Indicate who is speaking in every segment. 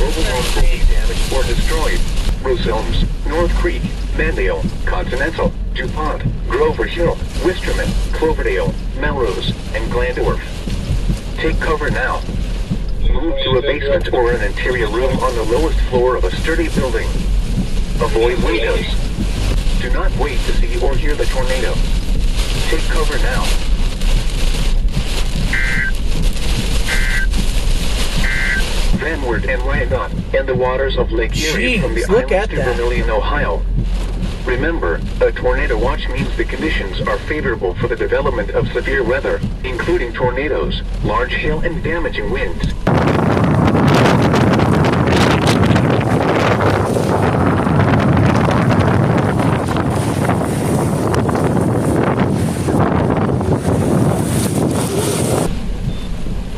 Speaker 1: Mobile homes will be damaged or destroyed. Rose Elms, North Creek, Mandale, Continental, DuPont, Grover Hill, Wisterman, Cloverdale, Melrose, and Glandorf. Take cover now. Move to a basement or an interior room on the lowest floor of a sturdy building. Avoid windows. Do not wait to see or hear the tornado. Take cover now. Vanward and Wyandotte, and the waters of Lake Erie from the islands to Vermilion, Ohio. Remember, a tornado watch means the conditions are favorable for the development of severe weather, including tornadoes, large hail, and damaging winds.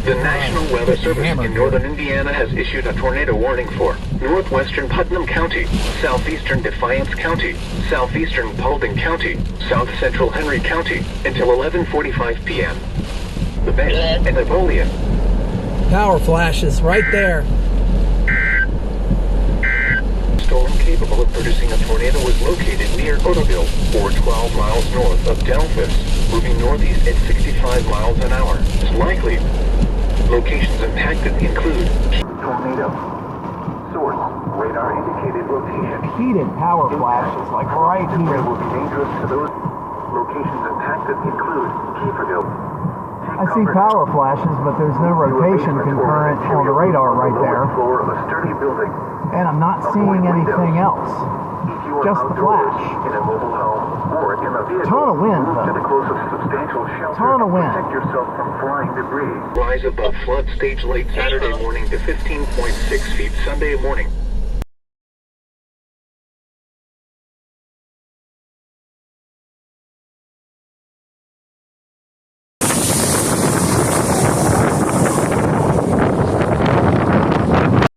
Speaker 1: The National Weather Service in northern Indiana has issued a tornado warning for northwestern Putnam County, southeastern Defiance County, southeastern Paulding County, south central Henry County, until 11:45 p.m. The Bend and Napoleon.
Speaker 2: Power flashes right there.
Speaker 1: Storm capable of producing a tornado was located near Otoville, or 12 miles north of Delphus, moving northeast at 65 miles an hour. It's likely. Locations impacted include tornado. Source, radar indicated location.
Speaker 2: Heated power flashes, like right here.
Speaker 1: Will be dangerous to those. Locations impacted include Kieferville.
Speaker 2: I see power flashes, but there's no rotation concurrent on the radar right there.
Speaker 1: Floor of a sturdy building.
Speaker 2: And I'm not seeing anything else. Just the flash.
Speaker 1: In a mobile home or in a vehicle,
Speaker 2: Ton of wind,
Speaker 1: move to
Speaker 2: though.
Speaker 1: the closest substantial shelter.
Speaker 2: Ton of wind.
Speaker 1: Protect yourself from flying debris. Rise above flood stage late Saturday morning to 15.6 feet Sunday morning.